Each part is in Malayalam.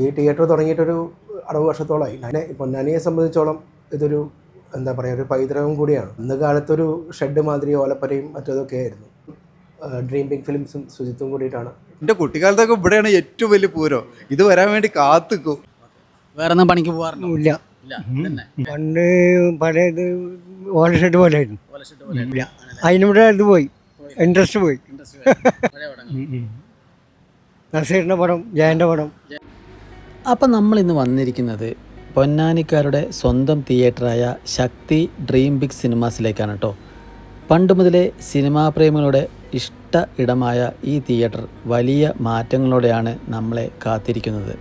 ഈ തിയേറ്റർ തുടങ്ങിയിട്ടൊരു 60 വർഷത്തോളമായി. അങ്ങനെ പൊന്നാനിയെ സംബന്ധിച്ചോളം ഇതൊരു എന്താ പറയുക, ഒരു പൈതൃകം കൂടിയാണ്. ഇന്ന് കാലത്തൊരു ഷെഡ് മാതിരി ഓലപ്പരയും മറ്റതൊക്കെ ആയിരുന്നു. ഡ്രീം ബിഗ് ഫിലിംസും സുജിത്തും കൂടിയിട്ടാണ്. എൻ്റെ കുട്ടിക്കാലത്തൊക്കെ ഇവിടെയാണ് ഏറ്റവും വലിയ പൂരം. ഇത് വരാൻ വേണ്ടി കാത്തുക്കും. വേറെ ഒന്നും പണിക്ക് പോകാറില്ല. ഇല്ല, പണ്ട് പഴയത് ഓല ഷെഡ് പോലെ ആയിരുന്നു. ഇല്ല, അതിനൂടെ ഇത് പോയി, ഇൻട്രസ്റ്റ് പോയി. നസീറിൻ്റെ പടം, ജയൻ്റെ പടം. അപ്പം നമ്മളിന്ന് വന്നിരിക്കുന്നത് പൊന്നാനിക്കാരുടെ സ്വന്തം തിയേറ്ററായ ശക്തി ഡ്രീം ബിഗ് സിനിമാസിലേക്കാണ് കേട്ടോ. പണ്ട് മുതലേ സിനിമാ പ്രേമികളുടെ ഇഷ്ട ഇടമായ ഈ തിയേറ്റർ വലിയ മാറ്റങ്ങളോടെയാണ് നമ്മളെ കാത്തിരിക്കുന്നത്.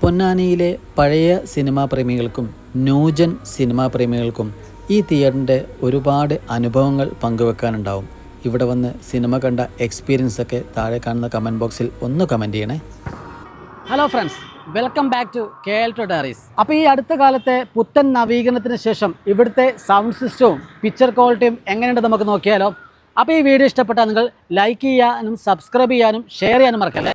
പൊന്നാനിയിലെ പഴയ സിനിമാ പ്രേമികൾക്കും ന്യൂജൻ സിനിമാ പ്രേമികൾക്കും ഈ തിയേറ്ററിൻ്റെ ഒരുപാട് അനുഭവങ്ങൾ പങ്കുവെക്കാനുണ്ടാവും. ഇവിടെ വന്ന് സിനിമ കണ്ട എക്സ്പീരിയൻസൊക്കെ താഴെ കാണുന്ന കമൻറ്റ് ബോക്സിൽ ഒന്ന് കമൻറ്റ് ചെയ്യണേ. Hello friends, welcome back to KL2 Diaries. അപ്പോൾ ഈ അടുത്ത കാലത്തെ പുത്തൻ നവീകരണത്തിന് ശേഷം ഇവിടുത്തെ സൗണ്ട് സിസ്റ്റവും പിക്ചർ ക്വാളിറ്റിയും എങ്ങനെയുണ്ട് നമുക്ക് നോക്കിയാലോ. അപ്പോൾ ഈ വീഡിയോ ഇഷ്ടപ്പെട്ടാൽ നിങ്ങൾ ലൈക്ക് ചെയ്യാനും സബ്സ്ക്രൈബ് ചെയ്യാനും ഷെയർ ചെയ്യാനും മറക്കല്ലേ.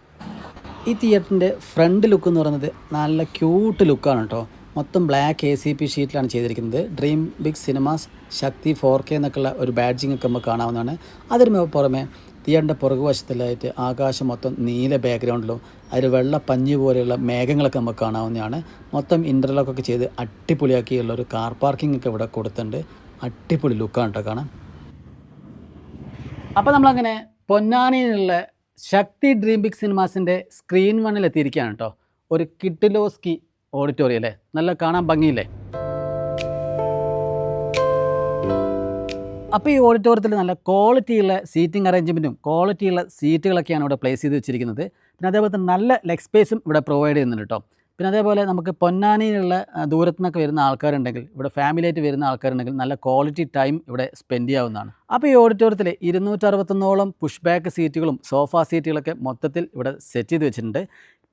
ഈ തിയേറ്ററിൻ്റെ ഫ്രണ്ട് ലുക്ക് എന്ന് പറയുന്നത് നല്ല ക്യൂട്ട് ലുക്കാണ് കേട്ടോ. മൊത്തം ബ്ലാക്ക് ACP ഷീറ്റിലാണ് ചെയ്തിരിക്കുന്നത്. ഡ്രീം ബിഗ് സിനിമാസ് ശക്തി 4K എന്നൊക്കെയുള്ള ഒരു ബാഡ്ജിങ് ഒക്കെ നമുക്ക് കാണാവുന്നതാണ്. അതിന് പുറമെ തിയേറ്ററിൻ്റെ പുറകുവശത്തിലായിട്ട് ആകാശം മൊത്തം നീല ബാക്ക്ഗ്രൗണ്ടിലും അതിൽ വെള്ള പഞ്ഞി പോലെയുള്ള മേഘങ്ങളൊക്കെ നമുക്ക് കാണാവുന്നതാണ്. മൊത്തം ഇൻ്റർലോക്കൊക്കെ ചെയ്ത് അടിപൊളിയാക്കിയുള്ള ഒരു കാർ പാർക്കിംഗ് ഒക്കെ ഇവിടെ കൊടുത്തിട്ടുണ്ട്. അടിപൊളി ലുക്കാണ് കേട്ടോ കാണാൻ. അപ്പോൾ നമ്മളങ്ങനെ പൊന്നാനിയിലുള്ള ശക്തി ഡ്രീം ബിഗ് സിനിമാസിൻ്റെ സ്ക്രീൻ 1 എത്തിയിരിക്കുകയാണ് കേട്ടോ. ഒരു കിഡിലോസ്കി ഓഡിറ്റോറിയം അല്ലേ, നല്ല കാണാൻ ഭംഗിയില്ലേ. അപ്പോൾ ഈ ഓഡിറ്റോറിയത്തിൽ നല്ല ക്വാളിറ്റിയുള്ള സീറ്റിംഗ് അറേഞ്ച്മെൻറ്റും ക്വാളിറ്റിയുള്ള സീറ്റുകളൊക്കെയാണ് ഇവിടെ പ്ലേസ് ചെയ്ത് വെച്ചിരിക്കുന്നത്. പിന്നെ അതേപോലെ തന്നെ നല്ല ലെഗ് സ്പേസും ഇവിടെ പ്രൊവൈഡ് ചെയ്യുന്നുണ്ട് കേട്ടോ. പിന്നെ അതേപോലെ നമുക്ക് പൊന്നാനിയിലുള്ള ദൂരത്തു നിന്നൊക്കെ വരുന്ന ആൾക്കാരുണ്ടെങ്കിൽ, ഇവിടെ ഫാമിലിയായിട്ട് വരുന്ന ആൾക്കാരുണ്ടെങ്കിൽ നല്ല ക്വാളിറ്റി ടൈം ഇവിടെ സ്പെൻഡ് ചെയ്യാവുന്നതാണ്. അപ്പോൾ ഈ ഓഡിറ്റോറിയത്തിൽ 261 പുഷ് ബാക്ക് സീറ്റുകളും സോഫ സീറ്റുകളൊക്കെ മൊത്തത്തിൽ ഇവിടെ സെറ്റ് ചെയ്ത് വെച്ചിട്ടുണ്ട്.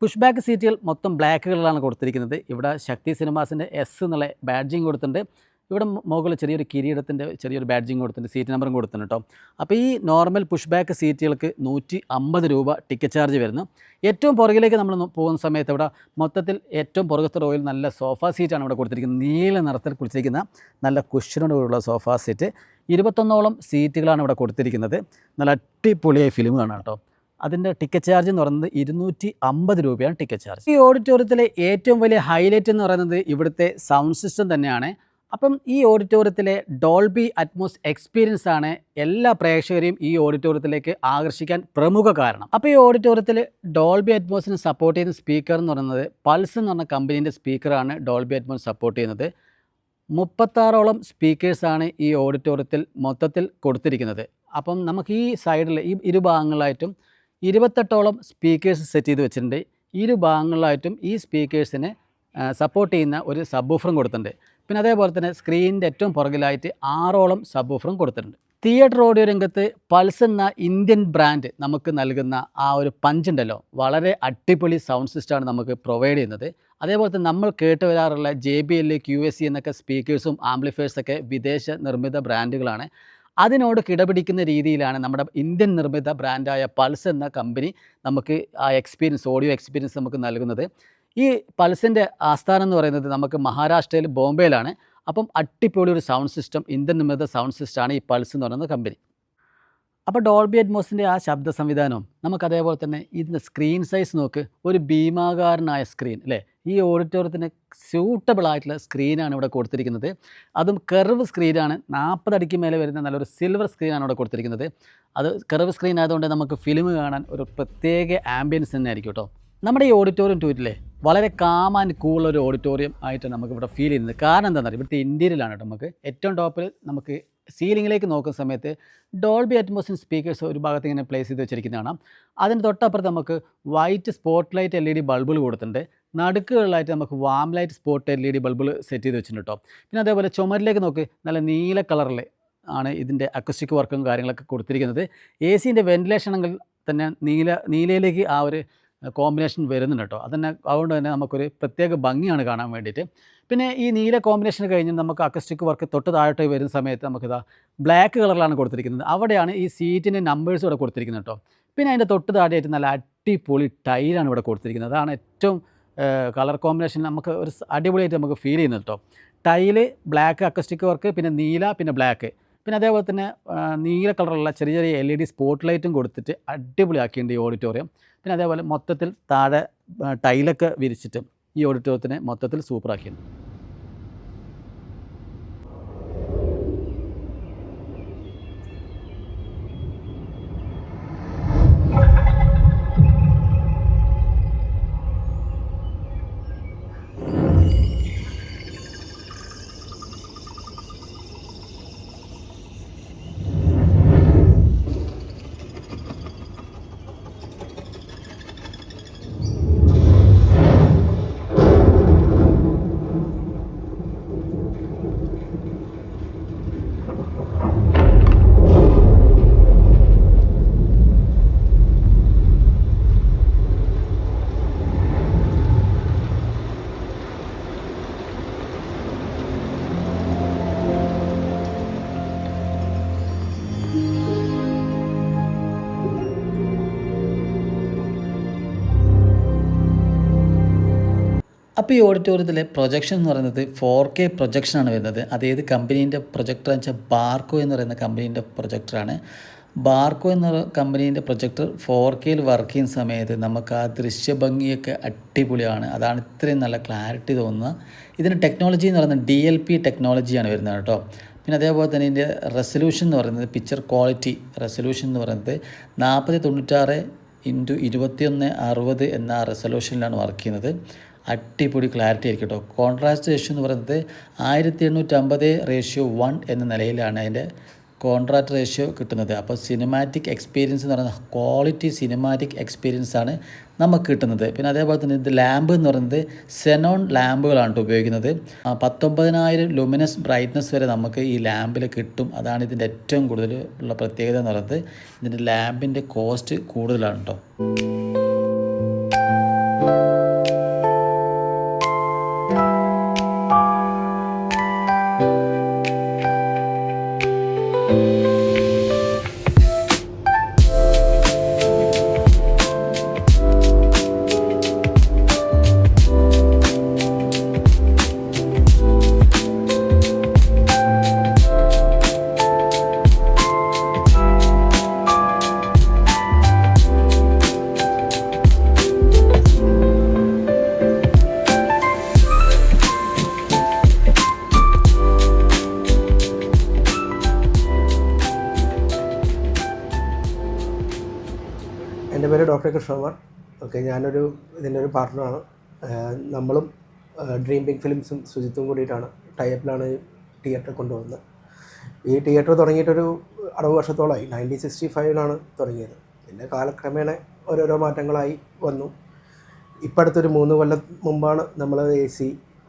പുഷ് ബാക്ക് സീറ്റുകൾ മൊത്തം ബ്ലാക്ക് കളറിലാണ് കൊടുത്തിരിക്കുന്നത്. ഇവിടെ ശക്തി സിനിമാസിൻ്റെ S എന്നുള്ള ബാഡ്ജിങ് കൊടുത്തിട്ടുണ്ട്. ഇവിടെ മുകളിൽ ചെറിയൊരു കിരീടത്തിൻ്റെ ചെറിയൊരു ബാഡ്ജിങ് കൊടുത്തിട്ടുണ്ട്, സീറ്റ് നമ്പറും കൊടുത്തിട്ടുണ്ട് കേട്ടോ. അപ്പോൾ ഈ നോർമൽ പുഷ് ബാക്ക് സീറ്റുകൾക്ക് 150 രൂപ ടിക്കറ്റ് ചാർജ് വരുന്നു. ഏറ്റവും പുറകിലേക്ക് നമ്മൾ പോകുന്ന സമയത്ത് ഇവിടെ മൊത്തത്തിൽ ഏറ്റവും പുറകത്തെ റോയിൽ നല്ല സോഫ സീറ്റാണ് ഇവിടെ കൊടുത്തിരിക്കുന്നത്. നീല നിറത്തിൽ കുളിച്ചിരിക്കുന്ന നല്ല കുഷനോടുള്ള സോഫ സീറ്റ്. 21ഓളം സീറ്റുകളാണ് ഇവിടെ കൊടുത്തിരിക്കുന്നത്. നല്ല അടിപൊളിയായ ഫിലിം കാണാം കേട്ടോ. അതിൻ്റെ ടിക്കറ്റ് ചാർജ് എന്ന് പറയുന്നത് 250 രൂപയാണ് ടിക്കറ്റ് ചാർജ്. ഈ ഓഡിറ്റോറിയത്തിലെ ഏറ്റവും വലിയ ഹൈലൈറ്റ് എന്ന് പറയുന്നത് ഇവിടുത്തെ സൗണ്ട് സിസ്റ്റം തന്നെയാണ്. അപ്പം ഈ ഓഡിറ്റോറിയത്തിലെ ഡോൾബി അറ്റ്മോസ് എക്സ്പീരിയൻസ് ആണ് എല്ലാ പ്രേക്ഷകരെയും ഈ ഓഡിറ്റോറിയത്തിലേക്ക് ആകർഷിക്കാൻ പ്രമുഖ കാരണം. അപ്പോൾ ഈ ഓഡിറ്റോറിയത്തിൽ ഡോൾബി അറ്റ്മോസിന് സപ്പോർട്ട് ചെയ്യുന്ന സ്പീക്കർ എന്ന് പറയുന്നത് പൾസ് എന്ന് പറഞ്ഞ കമ്പനീൻ്റെ സ്പീക്കറാണ് ഡോൾബി അറ്റ്മോസ് സപ്പോർട്ട് ചെയ്യുന്നത്. 36ഓളം സ്പീക്കേഴ്സാണ് ഈ ഓഡിറ്റോറിയത്തിൽ മൊത്തത്തിൽ കൊടുത്തിരിക്കുന്നത്. അപ്പം നമുക്ക് ഈ സൈഡിൽ ഈ ഇരുഭാഗങ്ങളിലായിട്ടും 28ഓളം സ്പീക്കേഴ്സ് സെറ്റ് ചെയ്ത് വെച്ചിട്ടുണ്ട്. ഇരുഭാഗങ്ങളിലായിട്ടും ഈ സ്പീക്കേഴ്സിന് സപ്പോർട്ട് ചെയ്യുന്ന ഒരു സബ് വൂഫറും കൊടുത്തിട്ടുണ്ട്. പിന്നെ അതേപോലെ തന്നെ സ്ക്രീനിൻ്റെ ഏറ്റവും പുറകിലായിട്ട് 6ഓളം സബ് വൂഫറും കൊടുത്തിട്ടുണ്ട്. തിയേറ്റർ ഓഡിയോ രംഗത്ത് പൾസ് എന്ന ഇന്ത്യൻ ബ്രാൻഡ് നമുക്ക് നൽകുന്ന ആ ഒരു പഞ്ചുണ്ടല്ലോ, വളരെ അടിപൊളി സൗണ്ട് സിസ്റ്റമാണ് നമുക്ക് പ്രൊവൈഡ് ചെയ്യുന്നത്. അതേപോലെ തന്നെ നമ്മൾ കേട്ട് വരാറുള്ള JBL, QSC എന്നൊക്കെ സ്പീക്കേഴ്സും ആംപ്ലിഫയേഴ്സൊക്കെ വിദേശ നിർമ്മിത ബ്രാൻഡുകളാണ്. അതിനോട് കിടപിടിക്കുന്ന രീതിയിലാണ് നമ്മുടെ ഇന്ത്യൻ നിർമ്മിത ബ്രാൻഡായ പൾസ് എന്ന കമ്പനി നമുക്ക് ആ എക്സ്പീരിയൻസ്, ഓഡിയോ എക്സ്പീരിയൻസ് നമുക്ക് നൽകുന്നത്. ഈ പൾസിൻ്റെ ആസ്ഥാനം എന്ന് പറയുന്നത് നമുക്ക് മഹാരാഷ്ട്രയിൽ ബോംബെയിലാണ്. അപ്പം അടിപൊളി ഒരു സൗണ്ട് സിസ്റ്റം, ഇന്ത്യൻ നിർമ്മിത സൗണ്ട് സിസ്റ്റമാണ് ഈ പൾസ് എന്ന് പറയുന്ന കമ്പനി. അപ്പോൾ ഡോൾബി അറ്റ്മോസിൻ്റെ ആ ശബ്ദ സംവിധാനവും നമുക്ക് അതേപോലെ തന്നെ ഇതിൻ്റെ സ്ക്രീൻ സൈസ് നോക്ക്, ഒരു ഭീമാകാരനായ സ്ക്രീൻ അല്ലേ. ഈ ഓഡിറ്റോറിയത്തിന് സ്യൂട്ടബിൾ ആയിട്ടുള്ള സ്ക്രീനാണ് ഇവിടെ കൊടുത്തിരിക്കുന്നത്. അതും കർവ് സ്ക്രീനാണ്. 40 അടിക്ക് മേലെ വരുന്ന നല്ലൊരു സിൽവർ സ്ക്രീനാണ് ഇവിടെ കൊടുത്തിരിക്കുന്നത്. അത് കർവ് സ്ക്രീൻ ആയതുകൊണ്ട് നമുക്ക് ഫിലിം കാണാൻ ഒരു പ്രത്യേക ആംബിയൻസ് തന്നെ ആയിരിക്കും കേട്ടോ. നമ്മുടെ ഈ ഓഡിറ്റോറിയം ടൂറിലെ വളരെ കാം ആൻഡ് കൂൾ ഒരു ഓഡിറ്റോറിയം ആയിട്ട് നമുക്ക് ഇവിടെ ഫീൽ ചെയ്യുന്നത്. കാരണം എന്താണെന്ന് അറിയാം, ഇവിടുത്തെ ഇൻറ്റീരിയലാണ് കേട്ടോ. നമുക്ക് ഏറ്റവും ടോപ്പിൽ നമുക്ക് സീലിങ്ങിലേക്ക് നോക്കുന്ന സമയത്ത് ഡോൾബി അറ്റ്മോസിൻ സ്പീക്കേഴ്സ് ഒരു ഭാഗത്ത് ഇങ്ങനെ പ്ലേസ് ചെയ്ത് വെച്ചിരിക്കുന്നത് കാണാം. അതിന് തൊട്ടപ്പുറത്ത് നമുക്ക് വൈറ്റ് സ്പോട്ട് ലൈറ്റ് LED ബൾബുകൾ കൊടുത്തിട്ടുണ്ട്. നടുക്കുകളിലായിട്ട് നമുക്ക് വാം ലൈറ്റ് സ്പോട്ട് LED ബൾബുകൾ സെറ്റ് ചെയ്ത് വെച്ചിട്ടുണ്ട് കേട്ടോ. പിന്നെ അതേപോലെ ചുമരിലേക്ക് നോക്ക്, നല്ല നീല കളറിൽ ആണ് ഇതിൻ്റെ അക്കസ്റ്റിക് വർക്കും കാര്യങ്ങളൊക്കെ കൊടുത്തിരിക്കുന്നത്. AC വെൻറ്റിലേഷൻ ആണെങ്കിൽ തന്നെ നീലയിലേക്ക് ആ ഒരു കോമ്പിനേഷൻ വരുന്നുണ്ട് കേട്ടോ. അതുകൊണ്ട് തന്നെ നമുക്കൊരു പ്രത്യേക ഭംഗിയാണ് കാണാൻ വേണ്ടിയിട്ട്. പിന്നെ ഈ നീല കോമ്പിനേഷൻ കഴിഞ്ഞ് നമുക്ക് അക്കസ്റ്റിക് വർക്ക് തൊട്ട് താഴോട്ട് വരുന്ന സമയത്ത് നമുക്കിതാ ബ്ലാക്ക് കളറിലാണ് കൊടുത്തിരിക്കുന്നത്. അവിടെയാണ് ഈ സീറ്റിൻ്റെ നമ്പേഴ്സ് ഇവിടെ കൊടുത്തിരിക്കുന്നത് കേട്ടോ. പിന്നെ അതിൻ്റെ തൊട്ട് താഴെയായിട്ട് നല്ല അടിപൊളി ടൈലാണ് ഇവിടെ കൊടുത്തിരിക്കുന്നത്. അതാണ് ഏറ്റവും കളർ കോമ്പിനേഷൻ നമുക്ക് ഒരു അടിപൊളിയായിട്ട് നമുക്ക് ഫീൽ ചെയ്യുന്നത് കേട്ടോ. ടൈല് ബ്ലാക്ക് അക്കസ്റ്റിക് വർക്ക്, പിന്നെ നീല, പിന്നെ ബ്ലാക്ക്, പിന്നെ അതേപോലെ തന്നെ നീല കളറുള്ള ചെറിയ ചെറിയ LED സ്പോട്ട് ലൈറ്റും കൊടുത്തിട്ട് അടിപൊളിയാക്കിയിട്ടുണ്ട് ഈ ഓഡിറ്റോറിയം. പിന്നെ അതേപോലെ മൊത്തത്തിൽ താഴെ ടൈലൊക്കെ വിരിച്ചിട്ട് ഈ ഓഡിറ്റോറിയത്തിനെ മൊത്തത്തിൽ സൂപ്പറാക്കിയിട്ടുണ്ട്. അപ്പോൾ ഈ ഓഡിറ്റോറിയത്തിലെ പ്രൊജക്ഷൻ എന്ന് പറയുന്നത് 4K പ്രൊജക്ഷനാണ് വരുന്നത്. അത് ഏത് കമ്പനീൻ്റെ പ്രൊജക്ടർ എന്ന് വെച്ചാൽ ബാർക്കോ എന്ന് പറയുന്ന കമ്പനീൻ്റെ പ്രൊജക്ടറാണ്. ബാർക്കോ എന്ന കമ്പനീൻ്റെ പ്രൊജക്ടർ 4Kയിൽ വർക്ക് ചെയ്യുന്ന സമയത്ത് നമുക്ക് ആ ദൃശ്യഭംഗിയൊക്കെ അടിപൊളിയാണ്. അതാണ് ഇത്രയും നല്ല ക്ലാരിറ്റി തോന്നുന്നത്. ഇതിൻ്റെ ടെക്നോളജി എന്ന് പറയുന്നത് DLP ടെക്നോളജിയാണ് വരുന്നത് കേട്ടോ. പിന്നെ അതേപോലെ തന്നെ ഇതിൻ്റെ റെസൊല്യൂഷൻ എന്ന് പറയുന്നത് പിക്ചർ ക്വാളിറ്റി റെസൊല്യൂഷൻ എന്ന് പറയുന്നത് 4096x2160 എന്ന റെസൊല്യൂഷനിലാണ് വർക്ക് ചെയ്യുന്നത്. അടിപൊളി ക്ലാരിറ്റി ആയിരിക്കും കേട്ടോ. കോൺട്രാസ്റ്റ് റേഷ്യോ എന്ന് പറയുന്നത് 1850:1 എന്ന നിലയിലാണ് അതിൻ്റെ കോൺട്രാസ്റ്റ് റേഷ്യോ കിട്ടുന്നത്. അപ്പോൾ സിനിമാറ്റിക് എക്സ്പീരിയൻസ് എന്ന് പറയുന്നത് ക്വാളിറ്റി സിനിമാറ്റിക് എക്സ്പീരിയൻസ് ആണ് നമുക്ക് കിട്ടുന്നത്. പിന്നെ അതേപോലെ തന്നെ ഇത് ലാമ്പ് എന്ന് പറയുന്നത് സെനോൺ ലാമ്പുകളാണ് ഉപയോഗിക്കുന്നത്. 19,000 ലുമിനസ് ബ്രൈറ്റ്നസ് വരെ നമുക്ക് ഈ ലാമ്പിൽ കിട്ടും. അതാണ് ഇതിൻ്റെ ഏറ്റവും കൂടുതൽ ഉള്ള പ്രത്യേകത എന്ന് പറയുന്നത്. ഇതിൻ്റെ ലാമ്പിൻ്റെ കോസ്റ്റ് കൂടുതലാണ് കേട്ടോ. എൻ്റെ പേര് ഡോക്ടർ കൃഷ്ണകുമാർ. ഓക്കെ, ഇതിൻ്റെ ഒരു പാർട്ട്ണറാണ്. നമ്മളും ഡ്രീം ബിഗ് ഫിലിംസും സുജിത്തും കൂടിയിട്ടാണ് ടൈപ്പിലാണ് ഈ തിയേറ്റർ കൊണ്ടുവന്നത്. ഈ തിയേറ്റർ തുടങ്ങിയിട്ടൊരു 60 വർഷത്തോളമായി. 1965 തുടങ്ങിയത്. പിന്നെ കാലക്രമേണ ഓരോരോ മാറ്റങ്ങളായി വന്നു. ഇപ്പം അടുത്തൊരു 3 കൊല്ലം മുമ്പാണ് നമ്മൾ AC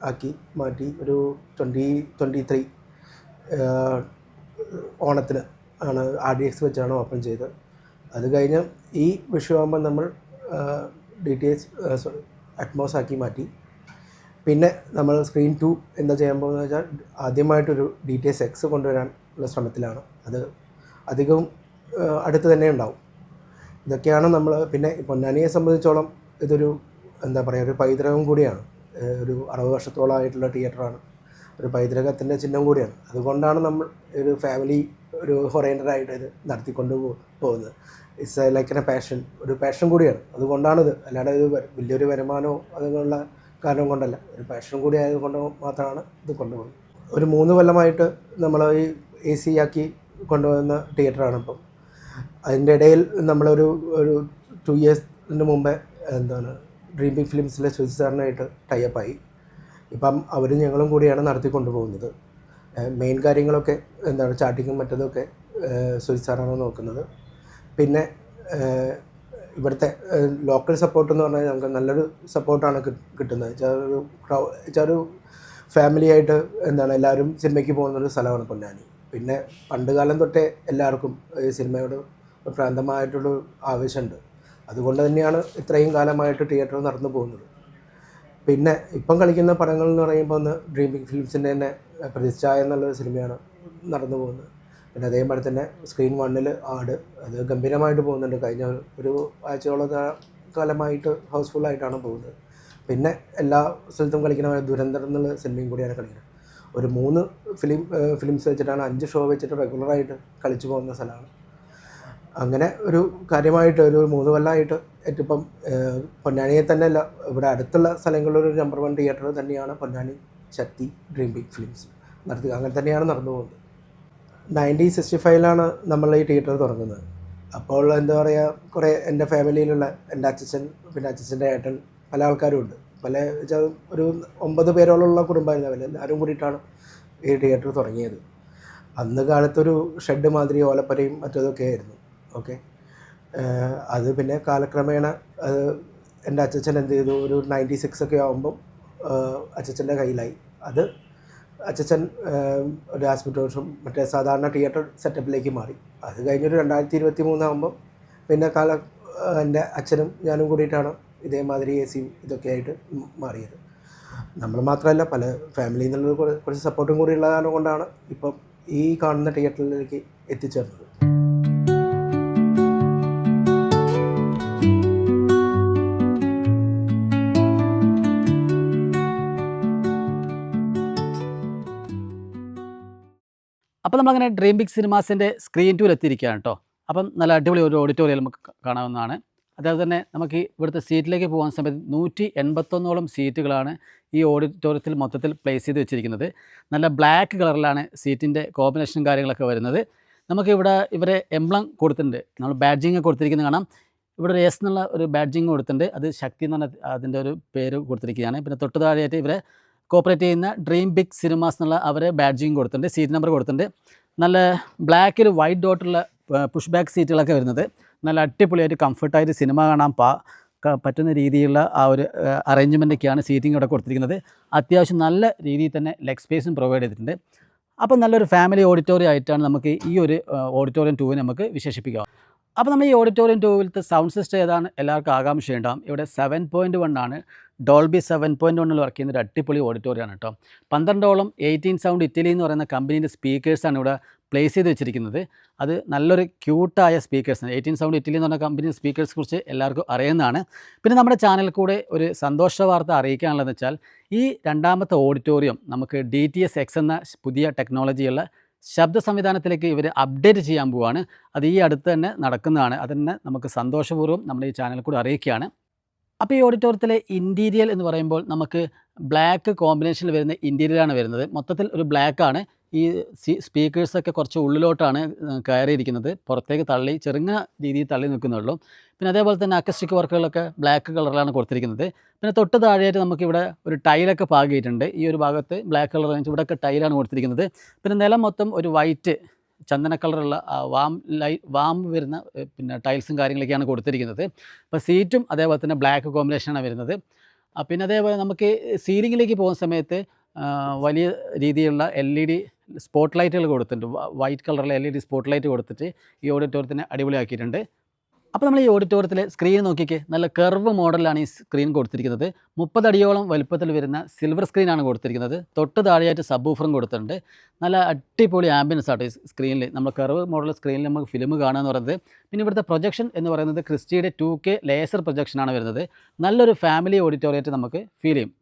ആക്കി മാറ്റി. ഒരു 2023 ഓണത്തിന് ആണ് RDX വെച്ചാണ് ഓപ്പൺ ചെയ്തത്. അത് കഴിഞ്ഞ് ഈ വിഷയമാകുമ്പോൾ നമ്മൾ DTS അറ്റ്മോസ് ആക്കി മാറ്റി. പിന്നെ നമ്മൾ സ്ക്രീൻ 2 എന്താ ചെയ്യാൻ പോകുന്നത് വെച്ചാൽ ആദ്യമായിട്ടൊരു DTS X കൊണ്ടുവരാനുള്ള ശ്രമത്തിലാണ്. അത് അധികവും അടുത്ത് തന്നെ ഉണ്ടാവും. ഇതൊക്കെയാണ് നമ്മൾ. പിന്നെ പൊന്നാനിയെ സംബന്ധിച്ചോളം ഇതൊരു എന്താ പറയുക, ഒരു പൈതൃകം കൂടിയാണ്. ഒരു 60 വർഷത്തോളമായിട്ടുള്ള തിയേറ്ററാണ്. ഒരു പൈതൃകത്തിൻ്റെ ചിഹ്നം കൂടിയാണ്. അതുകൊണ്ടാണ് നമ്മൾ ഒരു ഫാമിലി ഒരു ഓറിയൻറ്റഡായിട്ട് ഇത് നടത്തിക്കൊണ്ട് പോകുന്നത്. ഇറ്റ്സ് ലൈക്ക് എ ഒരു പാഷൻ കൂടിയാണ്. അതുകൊണ്ടാണിത്. അല്ലാതെ ഇത് വലിയൊരു വരുമാനമോ അതുകൊണ്ടുള്ള കാരണം കൊണ്ടല്ല, ഒരു പാഷൻ കൂടി ആയതുകൊണ്ട് മാത്രമാണ് ഇത് കൊണ്ടുപോകുന്നത്. ഒരു 3 കൊല്ലമായിട്ട് നമ്മൾ ഈ AC ആക്കി കൊണ്ടുപോകുന്ന തിയേറ്ററാണ് ഇപ്പം. അതിൻ്റെ ഇടയിൽ നമ്മളൊരു 2 ഇയേഴ്സിന് മുമ്പേ ഡ്രീം ബിഗ് ഫിലിംസിലെ സുജിത് സാറിനായിട്ട് ടൈപ്പായി. ഇപ്പം അവരും ഞങ്ങളും കൂടിയാണ് നടത്തിക്കൊണ്ടു പോകുന്നത്. മെയിൻ കാര്യങ്ങളൊക്കെ ചാർട്ടിങ്ങും മറ്റതൊക്കെ സുജിത് സാറാണ് നോക്കുന്നത്. പിന്നെ ഇവിടുത്തെ ലോക്കൽ സപ്പോർട്ട് എന്ന് പറഞ്ഞാൽ നമുക്ക് നല്ലൊരു സപ്പോർട്ടാണ് കിട്ടുന്നത്. ഒരു ഫാമിലിയായിട്ട് എല്ലാവരും സിനിമയ്ക്ക് പോകുന്നൊരു സ്ഥലമാണ് പൊന്നാനി. പിന്നെ പണ്ട് കാലം തൊട്ടേ എല്ലാവർക്കും ഈ സിനിമയോട് പ്രാന്തമായിട്ടുള്ള ആവശ്യമുണ്ട്. അതുകൊണ്ട് തന്നെയാണ് ഇത്രയും കാലമായിട്ട് തിയേറ്റർ നടന്നു പോകുന്നത്. പിന്നെ ഇപ്പം കളിക്കുന്ന പടങ്ങൾ എന്ന് പറയുമ്പോൾ ഡ്രീം ബിഗ് ഫിലിംസിൻ്റെ തന്നെ പ്രതിച്ഛ എന്നുള്ളൊരു സിനിമയാണ് നടന്നു പോകുന്നത്. പിന്നെ അതേപോലെ തന്നെ സ്ക്രീൻ 1 ആട്, അത് ഗംഭീരമായിട്ട് പോകുന്നുണ്ട്. കഴിഞ്ഞ ഒരു ആഴ്ചയോളം കാലമായിട്ട് ഹൗസ്ഫുള്ളായിട്ടാണ് പോകുന്നത്. പിന്നെ എല്ലാ സ്ഥലത്തും കളിക്കുന്ന ദുരന്തം എന്നുള്ള സിനിമയും കൂടിയാണ് കളിക്കുന്നത്. ഒരു 3 ഫിലിംസ് വെച്ചിട്ടാണ് 5 ഷോ വെച്ചിട്ട് റെഗുലറായിട്ട് കളിച്ചു പോകുന്ന സ്ഥലമാണ്. അങ്ങനെ ഒരു കാര്യമായിട്ട് ഒരു 3 കൊല്ലമായിട്ട് ഇപ്പം പൊന്നാനിയെ തന്നെ അല്ല, ഇവിടെ അടുത്തുള്ള സ്ഥലങ്ങളിലൊരു നമ്പർ 1 തിയേറ്റർ തന്നെയാണ് പൊന്നാനി ശക്തി ഡ്രീം ബിഗ് ഫിലിംസ് നടത്തുക. അങ്ങനെ തന്നെയാണ് നടന്നു പോകുന്നത്. 1965 നമ്മൾ ഈ തിയേറ്റർ തുടങ്ങുന്നത്. അപ്പോൾ എന്താ പറയുക, കുറേ എൻ്റെ ഫാമിലിയിലുള്ള എൻ്റെ അച്ഛൻ, പിന്നെ അച്ഛൻ്റെ ഏട്ടൻ, പല ആൾക്കാരും ഉണ്ട്. ഒരു 9 പേരോളമുള്ള കുടുംബമായിരുന്നു. അവരെല്ലാവരും കൂടിയിട്ടാണ് ഈ തിയേറ്റർ തുടങ്ങിയത്. അന്ന് കാലത്തൊരു ഷെഡ് മാതിരി ഓലപ്പരയും മറ്റതൊക്കെ ആയിരുന്നു. ഓക്കെ, അത് പിന്നെ കാലക്രമേണ എൻ്റെ അച്ഛൻ എന്ത് ചെയ്തു, ഒരു 96 ഒക്കെ ആകുമ്പം അച്ഛൻ്റെ കയ്യിലായി. അത് അച്ഛൻ ഒരു ആസ്പിറ്റോഷും മറ്റേ സാധാരണ തിയേറ്റർ സെറ്റപ്പിലേക്ക് മാറി. അത് കഴിഞ്ഞൊരു 2023 ആകുമ്പം പിന്നെ എൻ്റെ അച്ഛനും ഞാനും കൂടിയിട്ടാണ് ഇതേമാതിരി AC ഇതൊക്കെ ആയിട്ട് മാറിയത്. നമ്മൾ മാത്രമല്ല, പല ഫാമിലിയിൽ നിന്നുള്ള കുറച്ച് സപ്പോർട്ടും കൂടി ഉള്ള കാരണം കൊണ്ടാണ് ഇപ്പം ഈ കാണുന്ന തിയേറ്ററിലേക്ക് എത്തിച്ചേർന്നത്. അപ്പോൾ നമ്മളങ്ങനെ ഡ്രീം ബിഗ് സിനിമാസിൻ്റെ സ്ക്രീൻ 2 എത്തിയിരിക്കുകയാണ് കേട്ടോ. അപ്പം നല്ല അടിപൊളി ഒരു ഓഡിറ്റോറിയം നമുക്ക് കാണാവുന്നതാണ്. അതുപോലെ തന്നെ നമുക്ക് ഇവിടുത്തെ സീറ്റിലേക്ക് പോകുന്ന സമയത്ത് 181ഓളം സീറ്റുകളാണ് ഈ ഓഡിറ്റോറിയത്തിൽ മൊത്തത്തിൽ പ്ലേസ് ചെയ്ത് വെച്ചിരിക്കുന്നത്. നല്ല ബ്ലാക്ക് കളറിലാണ് സീറ്റിൻ്റെ കോമ്പിനേഷനും കാര്യങ്ങളൊക്കെ വരുന്നത്. നമുക്കിവിടെ ഇവരെ എംബ്ലം കൊടുത്തിട്ടുണ്ട്, നമ്മൾ ബാഡ്ജിങ് കൊടുത്തിരിക്കുന്നത് കാണാം. ഇവിടെ ഒരു എസ് എന്നുള്ള ഒരു ബാഡ്ജിങ് കൊടുത്തിട്ടുണ്ട്, അത് ശക്തി എന്ന് പറഞ്ഞ അതിൻ്റെ ഒരു പേര് കൊടുത്തിരിക്കുകയാണ്. പിന്നെ തൊട്ട് താഴെയായിട്ട് ഇവരെ കോപ്പറേറ്റ് ചെയ്യുന്ന ഡ്രീം ബിഗ് സിനിമാസ് എന്നുള്ള അവരെ ബാഡ്ജിങ് കൊടുത്തിട്ടുണ്ട്, സീറ്റ് നമ്പർ കൊടുത്തിട്ടുണ്ട്. നല്ല ബ്ലാക്കിൽ വൈറ്റ് ഡോട്ടുള്ള പുഷ് ബാക്ക് സീറ്റുകളൊക്കെ വരുന്നത്. നല്ല അടിപൊളിയായിട്ട് കംഫർട്ടായിട്ട് സിനിമ കാണാൻ പറ്റുന്ന രീതിയിലുള്ള ആ ഒരു അറേഞ്ച്മെൻറ്റൊക്കെയാണ് സീറ്റിംഗ് ഇവിടെ കൊടുത്തിരിക്കുന്നത്. അത്യാവശ്യം നല്ല രീതിയിൽ തന്നെ ലെഗ് സ്പേസും പ്രൊവൈഡ് ചെയ്തിട്ടുണ്ട്. അപ്പോൾ നല്ലൊരു ഫാമിലി ഓഡിറ്റോറിയം ആയിട്ടാണ് നമുക്ക് ഈ ഒരു ഓഡിറ്റോറിയം 2 നമുക്ക് വിശേഷിപ്പിക്കാം. അപ്പോൾ നമ്മൾ ഈ ഓഡിറ്റോറിയം 2 സൗണ്ട് സിസ്റ്റം ഏതാണ് എല്ലാവർക്കും ആകാംക്ഷയുണ്ടാകും. ഇവിടെ 7.1 ആണ്, ഡോൾബി 7.1 വർക്ക് ചെയ്യുന്ന ഒരു അടിപൊളി ഓഡിറ്റോറിയമാണ് കേട്ടോ. 12ഓളം 18 സൗണ്ട് ഇറ്റലി എന്ന് പറയുന്ന കമ്പനീൻ്റെ സ്പീക്കേഴ്സാണ് ഇവിടെ പ്ലേസ് ചെയ്ത് വെച്ചിരിക്കുന്നത്. അത് നല്ലൊരു ക്യൂട്ടായ സ്പീക്കേഴ്സാണ്. 18 സൗണ്ട് ഇറ്റലി എന്ന് പറഞ്ഞ കമ്പനി സ്പീക്കേഴ്സ് കുറിച്ച് എല്ലാവർക്കും അറിയുന്നതാണ്. പിന്നെ നമ്മുടെ ചാനലിൽ കൂടെ ഒരു സന്തോഷ വാർത്ത അറിയിക്കാനുള്ളതെന്ന് വെച്ചാൽ ഈ രണ്ടാമത്തെ ഓഡിറ്റോറിയം നമുക്ക് DTS-X എന്ന പുതിയ ടെക്നോളജിയുള്ള ശബ്ദ സംവിധാനത്തിലേക്ക് ഇവർ അപ്ഡേറ്റ് ചെയ്യാൻ പോവുകയാണ്. അത് ഈ അടുത്ത് തന്നെ നടക്കുന്നതാണ്. അതിനെ നമുക്ക് സന്തോഷപൂർവ്വം നമ്മുടെ ഈ ചാനലിൽ കൂടി അറിയിക്കുകയാണ്. അപ്പോൾ ഈ ഓഡിറ്റോറിയത്തിലെ ഇൻറ്റീരിയൽ എന്ന് പറയുമ്പോൾ നമുക്ക് ബ്ലാക്ക് കോമ്പിനേഷനിൽ വരുന്ന ഇൻറ്റീരിയലാണ് വരുന്നത്. മൊത്തത്തിൽ ഒരു ബ്ലാക്കാണ്. ഈ സ്പീക്കേഴ്സൊക്കെ കുറച്ച് ഉള്ളിലോട്ടാണ് കയറിയിരിക്കുന്നത്, പുറത്തേക്ക് ചെറുങ്ങ രീതിയിൽ തള്ളി നിൽക്കുന്നുള്ളൂ. പിന്നെ അതേപോലെ തന്നെ അക്കസ്റ്റിക് വർക്കുകളൊക്കെ ബ്ലാക്ക് കളറിലാണ് കൊടുത്തിരിക്കുന്നത്. പിന്നെ തൊട്ട് താഴെയായിട്ട് നമുക്കിവിടെ ഒരു ടൈലൊക്കെ പാകിയിട്ടുണ്ട്. ഈ ഒരു ഭാഗത്ത് ബ്ലാക്ക് കളർ ഇവിടെയൊക്കെ ടൈലാണ് കൊടുത്തിരിക്കുന്നത്. പിന്നെ നിലം മൊത്തം ഒരു വൈറ്റ് ചന്ദന കളറുള്ള വാം വരുന്ന പിന്നെ ടൈൽസും കാര്യങ്ങളൊക്കെയാണ് കൊടുത്തിരിക്കുന്നത്. അപ്പോൾ സീറ്റും അതേപോലെ തന്നെ ബ്ലാക്ക് കോമ്പിനേഷനാണ് വരുന്നത്. പിന്നെ അതേപോലെ നമുക്ക് സീലിങ്ങിലേക്ക് പോകുന്ന സമയത്ത് വലിയ രീതിയിലുള്ള LED സ്പോട്ട് ലൈറ്റുകൾ കൊടുത്തിട്ടുണ്ട്. വൈറ്റ് കളറിലെ LED സ്പോട്ട് ലൈറ്റ് കൊടുത്തിട്ട് ഈ ഓഡിറ്റോറിയത്തിനെ അടിപൊളിയാക്കിയിട്ടുണ്ട്. അപ്പോൾ നമ്മൾ ഈ ഓഡിറ്റോറിയത്തിലെ സ്ക്രീൻ നോക്കിക്കേ, നല്ല കർവ് മോഡലാണ് ഈ സ്ക്രീൻ കൊടുത്തിരിക്കുന്നത്. 30 അടിയോളം വലുപ്പത്തിൽ വരുന്ന സിൽവർ സ്ക്രീനാണ് കൊടുത്തിരിക്കുന്നത്. തൊട്ട് താഴെയായിട്ട് സബ് ഊഫറും കൊടുത്തിട്ടുണ്ട്. നല്ല അടിപൊളി ആംബിയൻസ് ആട്ടോ ഈ സ്ക്രീനിൽ. നമ്മൾ കർവ് മോഡൽ സ്ക്രീനിൽ നമുക്ക് ഫിലിം കാണുക എന്ന് പറയുന്നത്. പിന്നെ ഇവിടുത്തെ പ്രൊജക്ഷൻ എന്ന് പറയുന്നത് ക്രിസ്റ്റിയുടെ 2K ലേസർ പ്രൊജക്ഷനാണ് വരുന്നത്. നല്ലൊരു ഫാമിലി ഓഡിറ്റോറിയറ്റ് നമുക്ക് ഫീൽ ചെയ്യും.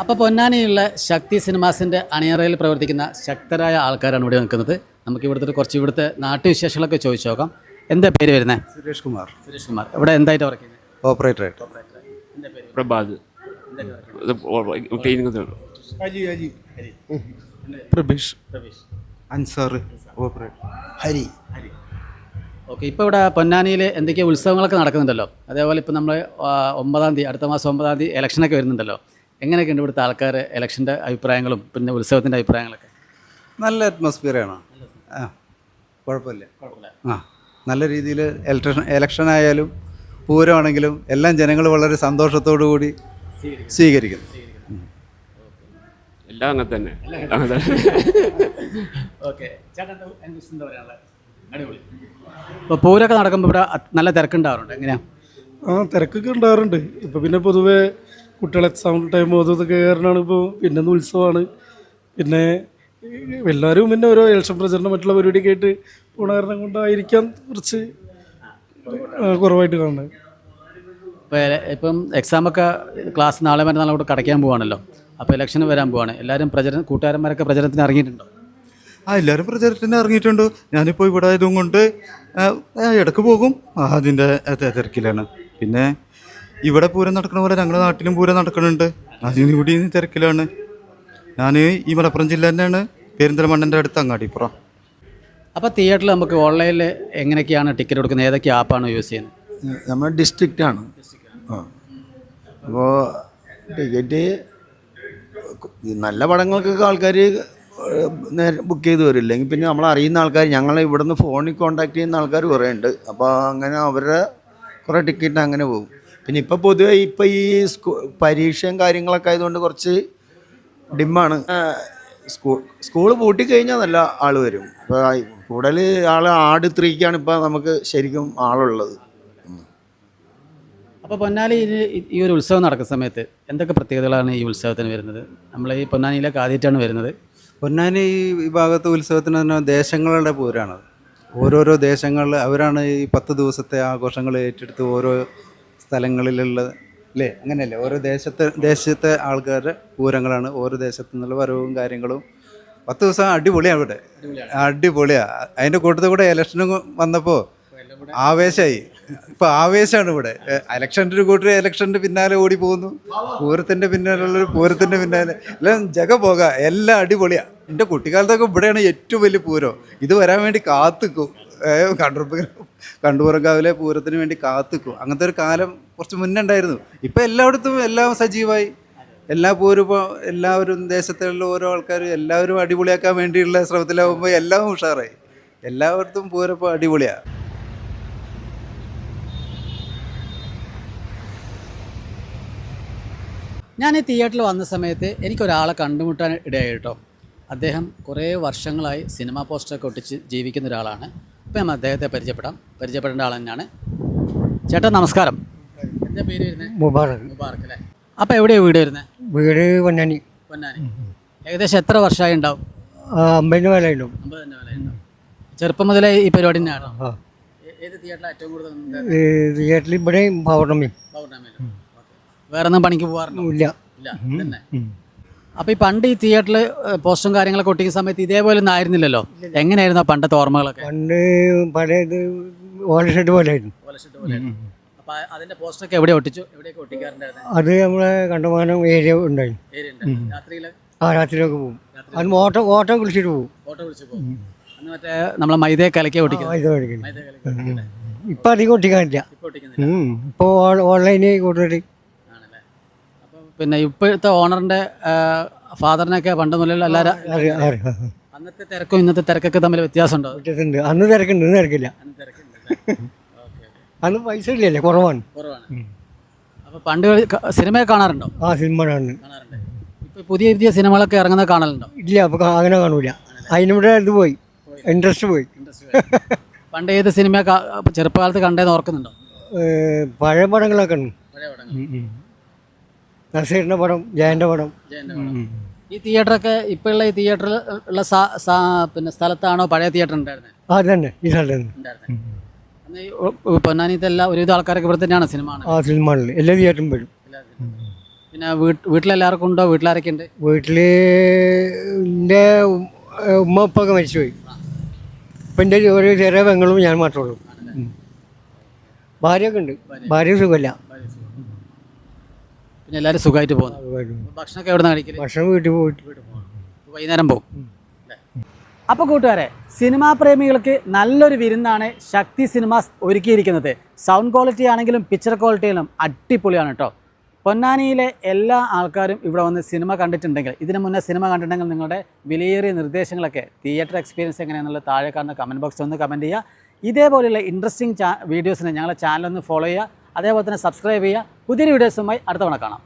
അപ്പോൾ പൊന്നാനിയുള്ള ശക്തി സിനിമാസിൻ്റെ അണിയറയിൽ പ്രവർത്തിക്കുന്ന ശക്തരായ ആൾക്കാരാണ് ഇവിടെ നിൽക്കുന്നത്. നമുക്ക് ഇവിടുത്തെ നാട്ടുവിശേഷങ്ങളൊക്കെ ചോദിച്ചു നോക്കാം. എന്താ പേര് വരുന്നത്? സുരേഷ് കുമാർ. ഇവിടെ എന്തായിട്ട് വർക്ക് ചെയ്യുന്നത്? ഓപ്പറേറ്ററായിട്ട്. പ്രഭാത് പ്രബീഷ്. അൻസാർ. ഓപ്പറേറ്റർ ഹരി. ഓക്കെ, ഇപ്പോൾ ഇവിടെ പൊന്നാനിയിൽ എന്തൊക്കെയോ ഉത്സവങ്ങളൊക്കെ നടക്കുന്നുണ്ടല്ലോ. അതേപോലെ ഇപ്പോൾ നമ്മൾ 9-ാം തീയതി, അടുത്ത മാസം 9-ാം തീയതി ഇലക്ഷനൊക്കെ വരുന്നുണ്ടല്ലോ. എങ്ങനെയൊക്കെയുണ്ട് ഇവിടുത്തെ ആൾക്കാർ ഇലക്ഷൻ്റെ അഭിപ്രായങ്ങളും പിന്നെ ഉത്സവത്തിൻ്റെ അഭിപ്രായങ്ങളൊക്കെ? നല്ല അറ്റ്മോസ്ഫിയറാണ്. കുഴപ്പമില്ല. നല്ല രീതിയിൽ ഇലക്ഷൻ ആയാലും പൂരമാണെങ്കിലും എല്ലാം ജനങ്ങൾ വളരെ സന്തോഷത്തോടു കൂടി സ്വീകരിക്കുന്നു. എല്ലാം അങ്ങനെ തന്നെ. ഓക്കെ, ഇപ്പോൾ പൂരമൊക്കെ നടക്കുമ്പോൾ ഇവിടെ നല്ല തിരക്കുണ്ടാവാറുണ്ട്. എങ്ങനെയാണ്? തിരക്കൊക്കെ ഉണ്ടാവാറുണ്ട്. ഇപ്പോൾ പിന്നെ പൊതുവെ കുട്ടികളെ എക്സാം ടൈം അതൊക്കെ കാരണമാണ്. ഇപ്പോൾ പിന്നെ ഉത്സവമാണ്. പിന്നെ എല്ലാവരും പിന്നെ ഓരോ ഇലക്ഷൻ പ്രചരണം മറ്റുള്ള പരിപാടിയൊക്കെ ആയിട്ട് പോണ കാരണം കൊണ്ടായിരിക്കാം കുറച്ച് കുറവായിട്ട് കാണുന്നത്. ഇപ്പം എക്സാമൊക്കെ ക്ലാസ് നാളെ മറ്റന്നാൾ കൂടെ കടയ്ക്കാൻ പോവാണല്ലോ. അപ്പോൾ ഇലക്ഷന് വരാൻ പോവാണ്. എല്ലാവരും കൂട്ടുകാരന്മാരൊക്കെ പ്രചരണത്തിന് ഇറങ്ങിയിട്ടുണ്ടോ? എല്ലാവരും പ്രചരണത്തിന് ഇറങ്ങിയിട്ടുണ്ട്. ഞാനിപ്പോൾ ഇവിടെ ആയതും കൊണ്ട് ഇടയ്ക്ക് പോകും. അതിൻ്റെ തിരക്കിലാണ്. പിന്നെ ഇവിടെ പൂരം നടക്കണ പോലെ ഞങ്ങളുടെ നാട്ടിലും പൂരം നടക്കുന്നുണ്ട്. അതിന് കൂടി തിരക്കിലാണ്. ഞാൻ ഈ മലപ്പുറം ജില്ല തന്നെയാണ്, പെരിന്തൽമണ്ണൻ്റെ അടുത്ത് അങ്ങാടിപ്പുറം. അപ്പോൾ തിയേറ്ററിൽ നമുക്ക് ഓൺലൈനിൽ എങ്ങനെയൊക്കെയാണ് ടിക്കറ്റ് കൊടുക്കുന്നത്? ഏതൊക്കെ ആപ്പാണ് യൂസ് ചെയ്യുന്നത്? നമ്മൾ ഡിസ്ട്രിക്റ്റാണ്. അപ്പോൾ ടിക്കറ്റ് നല്ല പടങ്ങൾക്കൊക്കെ ആൾക്കാർ നേരെ ബുക്ക് ചെയ്ത് വരും. ഇല്ലെങ്കിൽ പിന്നെ നമ്മൾ അറിയുന്ന ആൾക്കാർ, ഞങ്ങൾ ഇവിടുന്ന് ഫോണിൽ കോൺടാക്ട് ചെയ്യുന്ന ആൾക്കാർ കുറേ ഉണ്ട്. അപ്പോൾ അങ്ങനെ അവരുടെ കുറേ ടിക്കറ്റ് അങ്ങനെ പോകും. പിന്നെ ഇപ്പോൾ പൊതുവെ ഇപ്പോൾ ഈ പരീക്ഷയും കാര്യങ്ങളൊക്കെ ആയതുകൊണ്ട് കുറച്ച് ഡിമ്മാണ്. സ്കൂൾ പൂട്ടിക്കഴിഞ്ഞാൽ നല്ല ആൾ വരും. ഇപ്പോൾ കൂടുതൽ ആൾ ആട് 3-ക്കാണ് ഇപ്പോൾ നമുക്ക് ശരിക്കും ആളുള്ളത്. അപ്പോൾ പൊന്നാനി ഈ ഒരു ഉത്സവം നടക്കുന്ന സമയത്ത് എന്തൊക്കെ പ്രത്യേകതകളാണ് ഈ ഉത്സവത്തിന് വരുന്നത്? നമ്മൾ ഈ പൊന്നാനിയിലേക്ക് ആദ്യമായിട്ടാണ് വരുന്നത്. പൊന്നാനി ഈ ഭാഗത്ത് ഉത്സവത്തിന് തന്നെ ദേശങ്ങളുടെ പൂരമാണത്. ഓരോരോ ദേശങ്ങളിൽ അവരാണ് ഈ 10 ദിവസത്തെ ആഘോഷങ്ങൾ ഏറ്റെടുത്ത് ഓരോ സ്ഥലങ്ങളിലുള്ള, അല്ലേ? അങ്ങനെയല്ലേ? ഓരോ ദേശത്തെ ആൾക്കാരുടെ പൂരങ്ങളാണ്. ഓരോ ദേശത്തു നിന്നുള്ള വരവും കാര്യങ്ങളും 10 ദിവസം അടിപൊളിയാണ് ഇവിടെ. അടിപൊളിയാണ്. അതിൻ്റെ കൂട്ടത്തിൽ കൂടെ ഇലക്ഷനും വന്നപ്പോൾ ആവേശമായി. ഇപ്പം ആവേശമാണ് ഇവിടെ. ഇലക്ഷൻ്റെ ഒരു കൂട്ടർ ഇലക്ഷൻ്റെ പിന്നാലെ ഓടി പോകുന്നു, പൂരത്തിൻ്റെ പിന്നാലുള്ളൊരു പൂരത്തിൻ്റെ പിന്നാലെ എല്ലാം പോക. എല്ലാം അടിപൊളിയാണ്. എൻ്റെ കുട്ടിക്കാലത്തൊക്കെ ഇവിടെയാണ് ഏറ്റവും വലിയ പൂരം. ഇത് വരാൻ വേണ്ടി കാത്തിക്കും. കണ്ടുപുറങ്കാവിലെ പൂരത്തിന് വേണ്ടി കാത്തിക്കും. അങ്ങനത്തെ ഒരു കാലം കുറച്ച് മുന്നേ ഉണ്ടായിരുന്നു. ഇപ്പം എല്ലായിടത്തും എല്ലാം സജീവമായി. എല്ലാവരും ദേശത്തുള്ള ഓരോ ആൾക്കാരും എല്ലാവരും അടിപൊളിയാക്കാൻ വേണ്ടിയുള്ള ശ്രമത്തിലാവുമ്പോൾ എല്ലാം ഉഷാറായി. എല്ലായിടത്തും പൂരം ഇപ്പോൾ അടിപൊളിയാണ്. ഞാൻ ഈ തിയേറ്ററിൽ വന്ന സമയത്ത് എനിക്കൊരാളെ കണ്ടുമുട്ടാൻ ഇടയായി കേട്ടോ. അദ്ദേഹം കുറേ വർഷങ്ങളായി സിനിമാ പോസ്റ്ററൊക്കെ ഒട്ടിച്ച് ജീവിക്കുന്ന ഒരാളാണ്. അപ്പോൾ നമ്മൾ അദ്ദേഹത്തെ പരിചയപ്പെടേണ്ട ആൾ തന്നെയാണ്. ചേട്ടാ നമസ്കാരം. എന്താ പേര് വരുന്നത്? മുബാറക്ക് അല്ലേ? അപ്പോൾ എവിടെയാണ് വീട് വരുന്നത്? വീട് പൊന്നാനി. ഏകദേശം എത്ര വർഷമായി ഉണ്ടാവും? 50 മേലായിട്ടും. 50 മേലായിട്ടുണ്ടാവും. ചെറുപ്പം മുതലേ ഈ പരിപാടി തന്നെയാണോ? ഏത് തിയേറ്ററിലാണ് ഏറ്റവും കൂടുതൽ? തിയേറ്ററിൽ ഇവിടെ പൗർണമി. വേറെ ഒന്നും പണിക്ക് പോകാറുണ്ടോ? ഇല്ല. തന്നെ. അപ്പോൾ ഈ പണ്ട് ഈ തിയേറ്ററിൽ പോസ്റ്ററും കാര്യങ്ങളൊക്കെ ഒട്ടിക്കുന്ന സമയത്ത് ഇതേപോലെ ഒന്നും ആയിരുന്നില്ലല്ലോ. എങ്ങനെയായിരുന്നു പണ്ടത്തെ ഓർമ്മകളൊക്കെ? പണ്ട് പഴയത് ഓലഷെഡ് പോലെ ആയിരുന്നു. അപ്പോൾ അതിന്റെ പോസ്റ്ററൊക്കെ എവിടെ ഒട്ടിച്ചു? എവിടെയൊക്കെ ഒട്ടിക്കാറുണ്ടായിരുന്നു? അത് നമ്മളെ കണ്ടമാനം ഏരിയ ഉണ്ടായി. രാത്രിയിലൊക്കെ പോകും. അത് ഓട്ടോ വിളിച്ചിട്ട് പോകും. അന്ന് മറ്റേ നമ്മളെ മൈദയെ കലക്കി ഒട്ടിക്കും. ഇപ്പം അധികം ഒട്ടിക്കാനില്ല. ഇപ്പോൾ ഓൺലൈനിൽ കൂടുതൽ. പിന്നെ ഇപ്പോഴത്തെ ഓണറിന്റെ ഫാദറിനൊക്കെ പണ്ട് മുതലുള്ള എല്ലാവരും അന്നത്തെ തിരക്കും ഇന്നത്തെ തിരക്കൊക്കെ തമ്മിൽ വ്യത്യാസമുണ്ടോ? വ്യത്യാസമുണ്ട്. അന്ന് തിരക്കുണ്ട്, ഇന്ന് തിരക്കില്ല. അന്ന് പൈസ ഇല്ലല്ലേ, കുറവാണ്. അപ്പോൾ പണ്ട് സിനിമ കാണാറുണ്ടോ? സിനിമ കാണുന്നുണ്ട്. ഇപ്പോൾ പുതിയ സിനിമകളൊക്കെ ഇറങ്ങുന്നത് കാണലുണ്ടോ? ഇല്ല, അപ്പോൾ അങ്ങനെ കാണൂല. അതിനിവിടെ ഇത് പോയി, ഇൻട്രസ്റ്റ് പോയി. പണ്ട് ഏത് സിനിമ ചെറുപ്പകാലത്ത് കണ്ടേന്ന് ഓർക്കുന്നുണ്ടോ? പഴയ പടങ്ങളൊക്കെ ഉണ്ട്. നസീറിൻ്റെ പടം, ജയൻ്റെ പടം. ഈ തിയേറ്ററൊക്കെ ഇപ്പോഴുള്ള ഈ തിയേറ്ററിൽ ഉള്ള പിന്നെ സ്ഥലത്താണോ പഴയ തിയേറ്റർ ഉണ്ടായിരുന്നത്? അത് തന്നെ, ഈ സ്ഥലത്ത് തന്നെ. പൊന്നാനിത്തെ എല്ലാ ഒരുവിധ ആൾക്കാരൊക്കെ ഇവിടെ തന്നെയാണ് സിനിമ? സിനിമകളിൽ എല്ലാ തിയേറ്ററും വരും. പിന്നെ വീട്ടിലെല്ലാവർക്കും ഉണ്ടോ? വീട്ടിലാരൊക്കെ ഉണ്ട്? വീട്ടിൽ എൻ്റെ ഉമ്മ ഉപ്പൊക്കെ മരിച്ചുപോയി. ഇപ്പം എൻ്റെ ഒരു ചെറിയ പെങ്ങളും ഞാൻ മാത്രമേ ഉള്ളൂ. ഭാര്യയൊക്കെ ഉണ്ട്. ഭാര്യ സുഖമില്ല. പിന്നെ എല്ലാവരും സുഖമായിട്ട് പോകുന്നു. ഭക്ഷണമൊക്കെ എവിടെ നിന്ന് കഴിക്കല്? ഭക്ഷണം വീട്ടിൽ പോയിട്ട് വൈകുന്നേരം പോകും. അപ്പോൾ കൂട്ടുകാരെ, സിനിമാ പ്രേമികൾക്ക് നല്ലൊരു വിരുന്നാണ് ശക്തി സിനിമാസ് ഒരുക്കിയിരിക്കുന്നത്. സൗണ്ട് ക്വാളിറ്റി ആണെങ്കിലും പിക്ചർ ക്വാളിറ്റിയിലും അടിപൊളിയാണ് കേട്ടോ. പൊന്നാനിയിലെ എല്ലാ ആൾക്കാരും ഇവിടെ വന്ന് സിനിമ കണ്ടിട്ടുണ്ടെങ്കിൽ, ഇതിനു മുന്നേ സിനിമ കണ്ടിട്ടുണ്ടെങ്കിൽ നിങ്ങളുടെ വിലയേറിയ നിർദ്ദേശങ്ങളൊക്കെ, തിയേറ്റർ എക്സ്പീരിയൻസ് എങ്ങനെയാണെന്നുള്ള താഴെ കാണുന്ന കമൻറ്റ് ബോക്സിൽ ഒന്ന് കമൻറ്റ് ചെയ്യുക. ഇതേപോലെയുള്ള ഇൻട്രസ്റ്റിംഗ് വീഡിയോസിന് ഞങ്ങളുടെ ചാനലൊന്ന് ഫോളോ ചെയ്യുക. അതേപോലെ തന്നെ സബ്സ്ക്രൈബ് ചെയ്യുക. പുതിയൊരു വീഡിയോസുമായി അടുത്ത തവണ കാണാം.